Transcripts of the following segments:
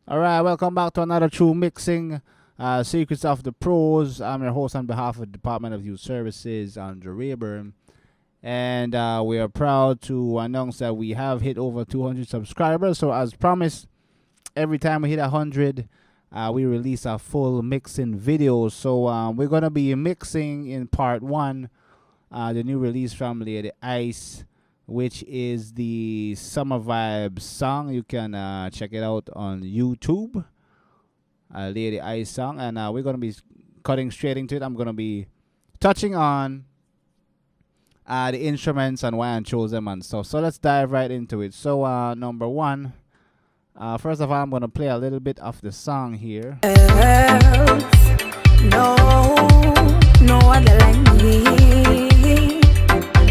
All right, welcome back to another True Mixing Secrets of the Pros. I'm your host on behalf of the Department of Youth Services, Andre Rayburn. And we are proud to announce that we have hit over 200 subscribers. So, as promised, every time we hit 100, we release a full mixing video. So, we're going to be mixing in part one the new release from Lady Ice, which is the Summer Vibes song. You can check it out on YouTube, Lady Ice song. And we're going to be cutting straight into it. I'm going to be touching on the instruments and why I chose them and stuff. So let's dive right into it. So, number one, first of all, I'm going to play a little bit of the song here. No, no other like me.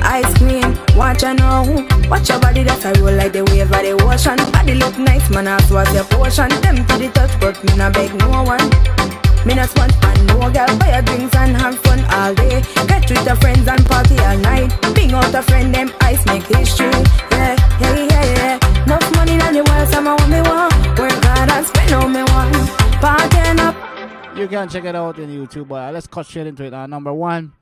Ice cream, watch you know. Watch your body that I roll like the wave of the ocean. Body look nice, man, ask what's your portion. Them to the touch, but me not beg no one. Me not want and no girl, buy your drinks and have fun all day. Get with your friends and party all night. Bring out a friend, them ice make history. Yeah, yeah, yeah, yeah. Enough money in the world, some of me want. Work hard and spend all me want. Partying up. You can check it out in YouTube, but let's cut straight into it. Number one,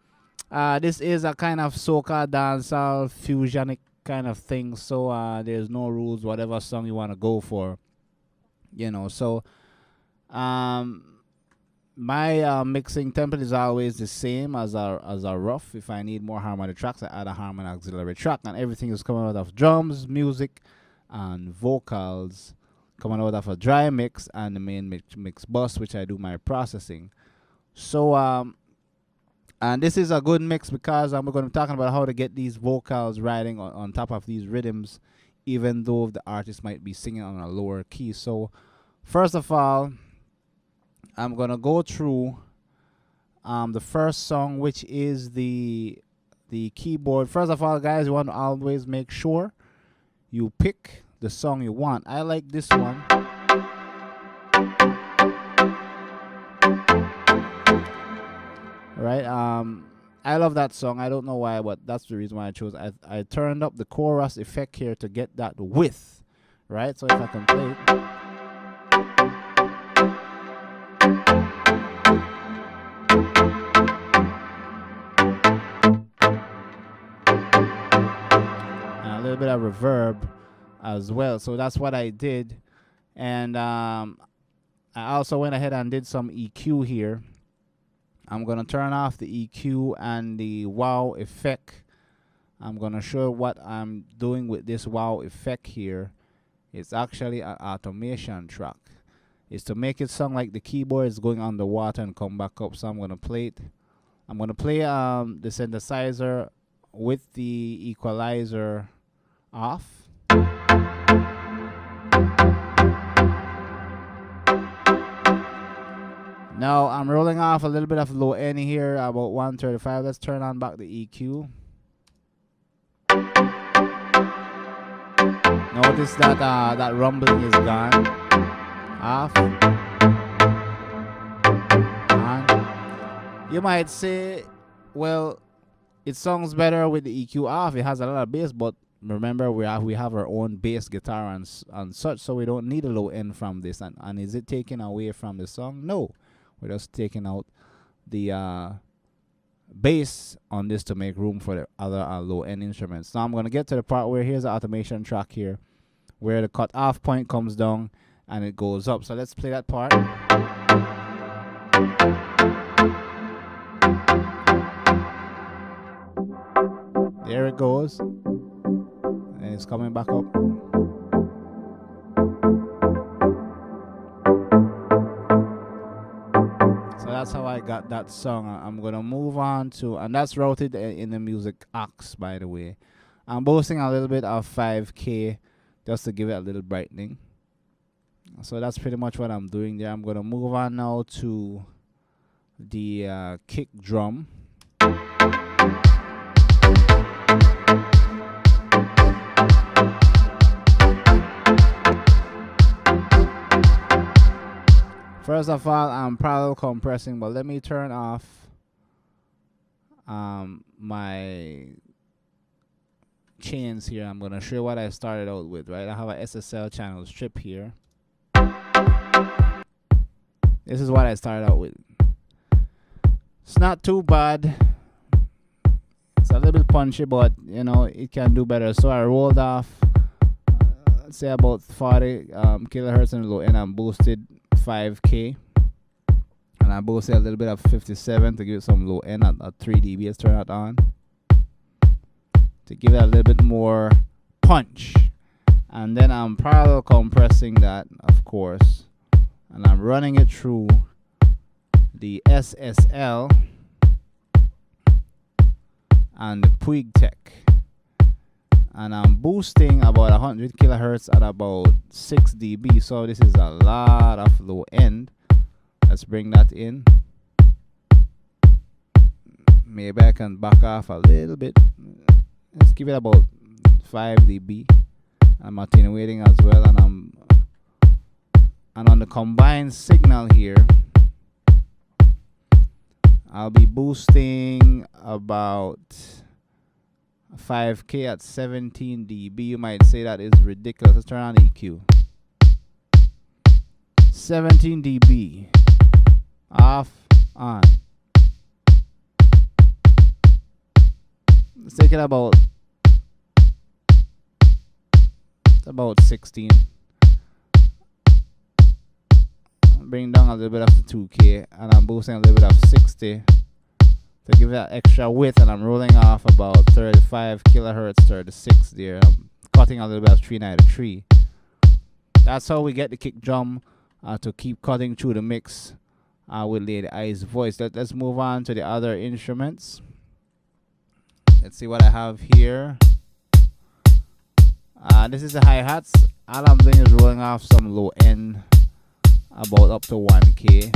this is a kind of soca dancehall fusionic kind of thing. So there's no rules, whatever song you want to go for, you know. So my mixing template is always the same as a rough. If I need more harmonic tracks, I add a harmonic auxiliary track, and everything is coming out of drums, music, and vocals coming out of a dry mix and the main mix bus, which I do my processing. So and this is a good mix because we're going to be talking about how to get these vocals riding on top of these rhythms, even though the artist might be singing on a lower key. So first of all, I'm going to go through the first song, which is the keyboard. First of all, guys, you want to always make sure you pick the song you want. I like this one. Right? I love that song. I don't know why, but that's the reason why I chose. I turned up the chorus effect here to get that width. Right? So if I can play it. A little bit of reverb as well. So that's what I did. And I also went ahead and did some EQ here. I'm going to turn off the EQ and the wow effect. I'm going to show what I'm doing with this wow effect here. It's actually an automation track. It's to make it sound like the keyboard is going underwater and come back up. So I'm going to play it. I'm going to play the synthesizer with the equalizer off. Now I'm rolling off a little bit of low end here, about 135. Let's turn on back the EQ. Notice that that rumbling is gone. Off. On. You might say, well, it sounds better with the EQ off. It has a lot of bass, but remember we have our own bass guitar and such, so we don't need a low end from this. And is it taken away from the song? No. We're just taking out the bass on this to make room for the other low end instruments. Now I'm going to get to the part where here's the automation track here, where the cut off point comes down and it goes up. So let's play that part. There it goes. And it's coming back up. That's how I got that song. I'm gonna move on to, and that's routed in the music aux, by the way. I'm boasting a little bit of 5K just to give it a little brightening. So that's pretty much what I'm doing there. I'm gonna move on now to the kick drum. First of all, I'm parallel compressing, but let me turn off my chains here. I'm going to show what I started out with, right? I have a SSL channel strip here. This is what I started out with. It's not too bad. It's a little bit punchy, but you know it can do better. So I rolled off, let's say about 40 kilohertz on the low end, and boosted 5K, and I boosted a little bit of 57 to give it some low end at 3 dB. Let's turn that on to give it a little bit more punch, and then I'm parallel compressing that, of course, and I'm running it through the SSL and the Puig Tech, and I'm boosting about 100 kilohertz at about 6 dB. So this is a lot of low end. Let's bring that in. Maybe I can back off a little bit. Let's give it about 5 dB. I'm attenuating as well, and on the combined signal here, I'll be boosting about 5K at 17 dB. You might say that is ridiculous. Let's turn on EQ. 17 dB. Off, on. Let's take it about 16. Bring down a little bit of the 2K, and I'm boosting a little bit of 60 to give that extra width, and I'm rolling off about 35 kilohertz, 36 there. I'm cutting a little bit of 393. That's how we get the kick drum to keep cutting through the mix with Lady I's voice. Let's move on to the other instruments. Let's see what I have here. This is the hi-hats. All I'm doing is rolling off some low end, about up to 1K.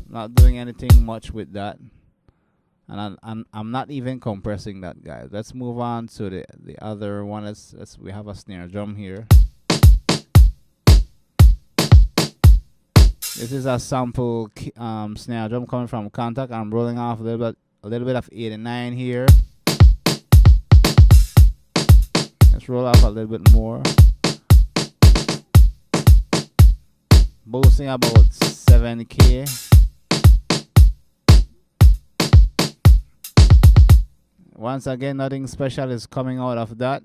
Not doing anything much with that, and I'm not even compressing that, guys. Let's move on to the other one. We have a snare drum here. This is a sample snare drum coming from Contact. I'm rolling off a little bit of 89 here. Let's roll off a little bit more. Boosting about 7K. Once again, nothing special is coming out of that.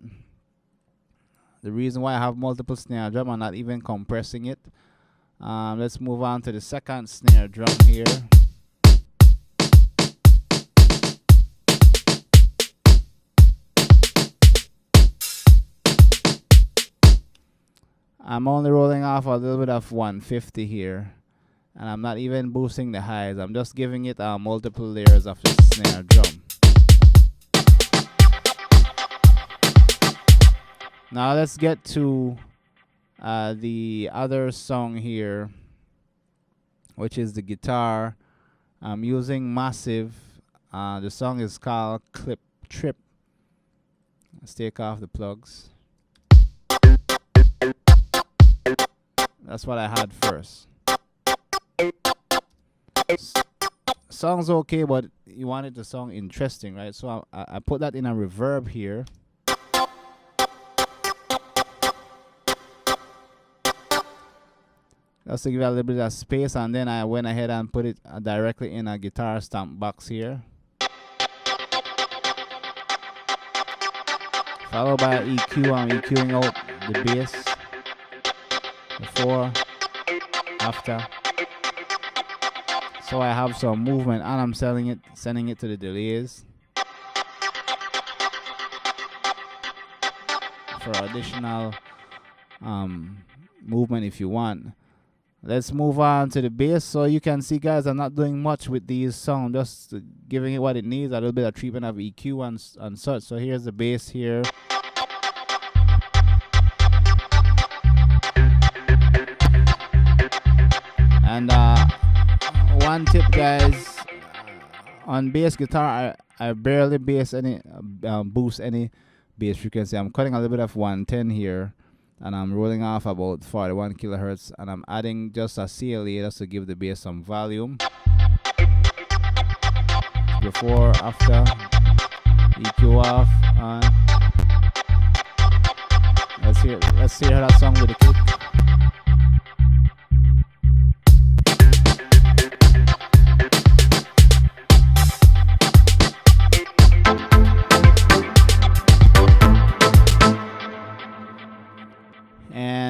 The reason why I have multiple snare drum, I'm not even compressing it. Let's move on to the second snare drum here. I'm only rolling off a little bit of 150 here, and I'm not even boosting the highs. I'm just giving it multiple layers of the snare drum. Now let's get to the other song here, which is the guitar. I'm using Massive. The song is called Clip Trip. Let's take off the plugs. That's what I had first. Song's okay, but you wanted the song interesting, right? So I put that in a reverb here. Just to give it a little bit of space, and then I went ahead and put it directly in a guitar stamp box here. Followed by EQ. I'm EQing out the bass. Before, after. So I have some movement, and I'm sending it to the delays for additional movement if you want. Let's move on to the bass. So you can see, guys, I'm not doing much with these songs, just giving it what it needs, a little bit of treatment of EQ and such. So here's the bass here. And one tip, guys, on bass guitar, I barely boost any bass frequency. I'm cutting a little bit of 110 here, and I'm rolling off about 41 kilohertz, and I'm adding just a CLA just to give the bass some volume. Before, after, EQ off, on. Let's hear how that song with the kick.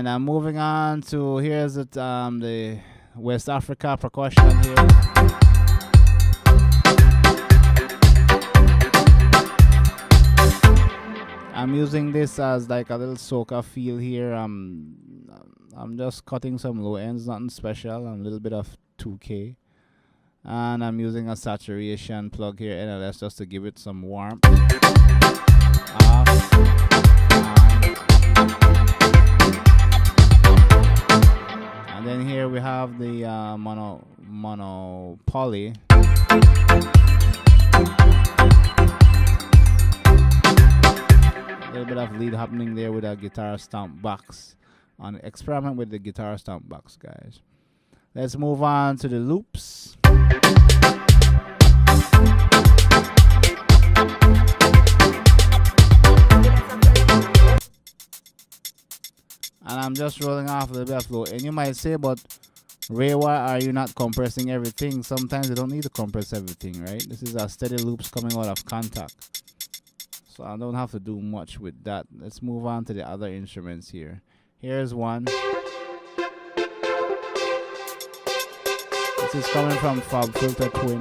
And I'm moving on to here's the West Africa percussion here. I'm using this as like a little soca feel here. I'm just cutting some low ends, nothing special. A little bit of 2K. And I'm using a saturation plug here, NLS, just to give it some warmth. Off. And then here we have the mono poly. A little bit of lead happening there with a guitar stomp box. On experiment with the guitar stomp box, guys. Let's move on to the loops. And I'm just rolling off a little bit of flow. And you might say, but Ray, why are you not compressing everything? Sometimes you don't need to compress everything, right? This is a steady loops coming out of contact. So I don't have to do much with that. Let's move on to the other instruments here. Here's one. This is coming from FabFilter Twin.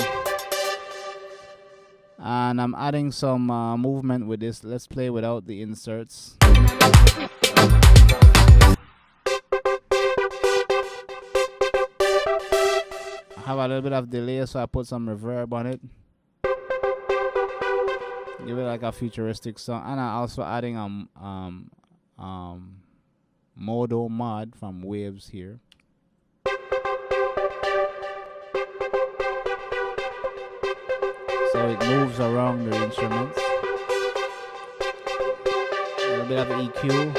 And I'm adding some movement with this. Let's play without the inserts. I have a little bit of delay, so I put some reverb on it. Give it like a futuristic sound. And I'm also adding Modo mod from Waves here. So it moves around the instruments. A little bit of EQ.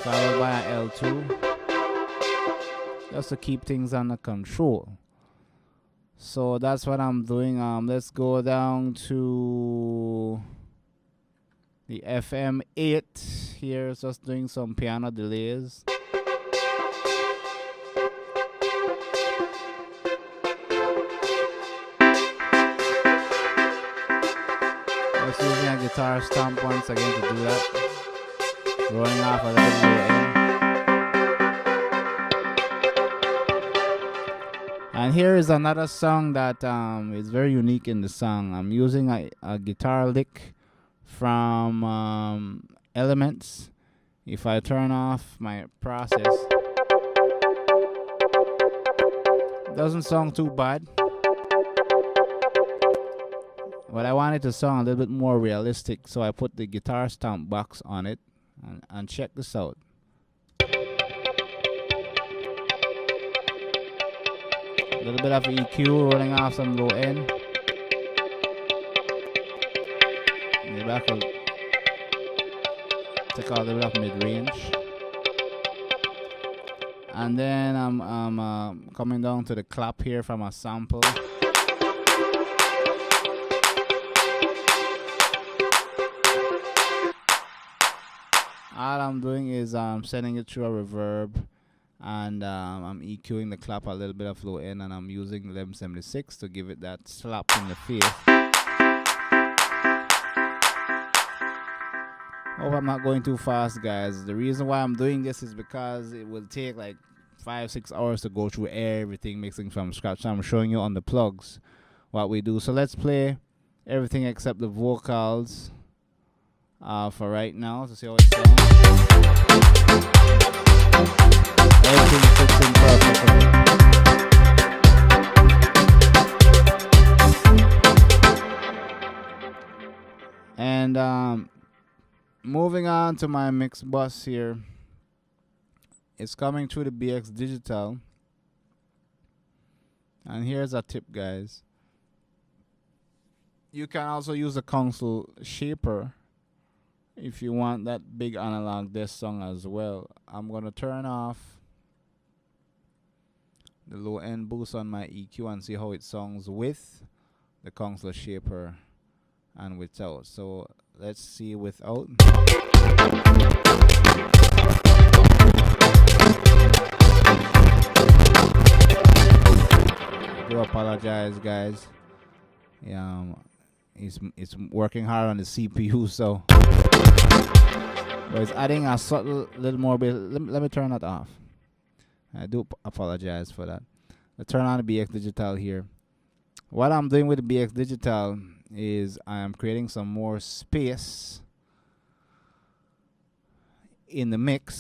Followed by an L2. Just to keep things under control. So that's what I'm doing. Let's go down to the FM8 here. Just doing some piano delays. Just using a guitar stomp once again to do that. Rolling off a little bit low end. And here is another song that is very unique in the song. I'm using a guitar lick from Elements. If I turn off my process, doesn't sound too bad. But I wanted to sound a little bit more realistic, so I put the guitar stomp box on it. And check this out. A little bit of EQ rolling off some low end. In the back will take out a little bit of mid range. And then I'm coming down to the clap here from a sample. All I'm doing is sending it through a reverb, and I'm EQing the clap a little bit of low end, and I'm using 1176 to give it that slap in the face. Hope I'm not going too fast, guys. The reason why I'm doing this is because it will take like 5-6 hours to go through everything mixing from scratch. So I'm showing you on the plugs what we do. So let's play everything except the vocals for right now to see how it sounds. Everything fits in perfectly. And moving on to my mix bus here. It's coming through the BX Digital. And here's a tip, guys. You can also use a console shaper if you want that big analog desk song as well. I'm going to turn off the low end boost on my EQ and see how it sounds with the console shaper and without. So let's see without. I do apologize, guys. It's working hard on the CPU, so But it's adding a subtle little more bit. Let me turn that off. I do apologize for that. I turn on the BX Digital here. What I'm doing with the BX Digital is I am creating some more space in the mix.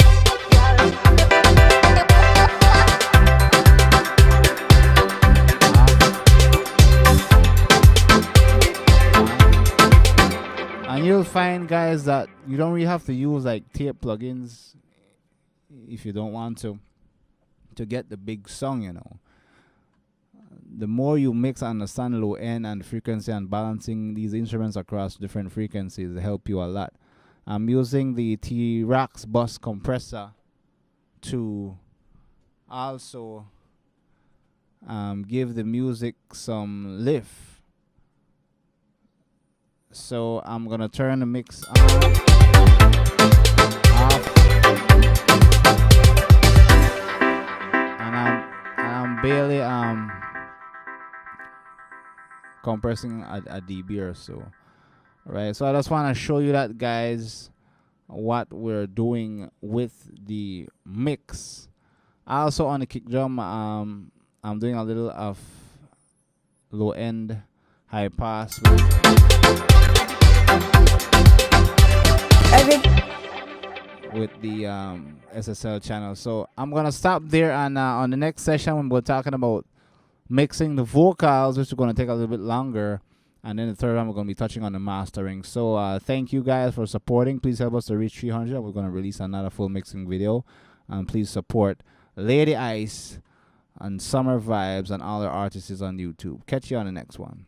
And you'll find, guys, that you don't really have to use like tape plugins if you don't want to get the big song, you know. The more you mix and understand low end and frequency and balancing these instruments across different frequencies help you a lot. I'm using the T-Rax bus compressor to also give the music some lift. So I'm gonna turn the mix on, off, and I'm barely compressing a dB or so. Right, so I just want to show you that, guys, what we're doing with the mix. Also on the kick drum, I'm doing a little of low end high pass with the SSL channel. So I'm gonna stop there, and on the next session we're talking about mixing the vocals, which is going to take a little bit longer. And then the third one, we're going to be touching on the mastering. So thank you guys for supporting. Please help us to reach 300. We're going to release another full mixing video. And please support Lady Ice and Summer Vibes and all our artists on YouTube. Catch you on the next one.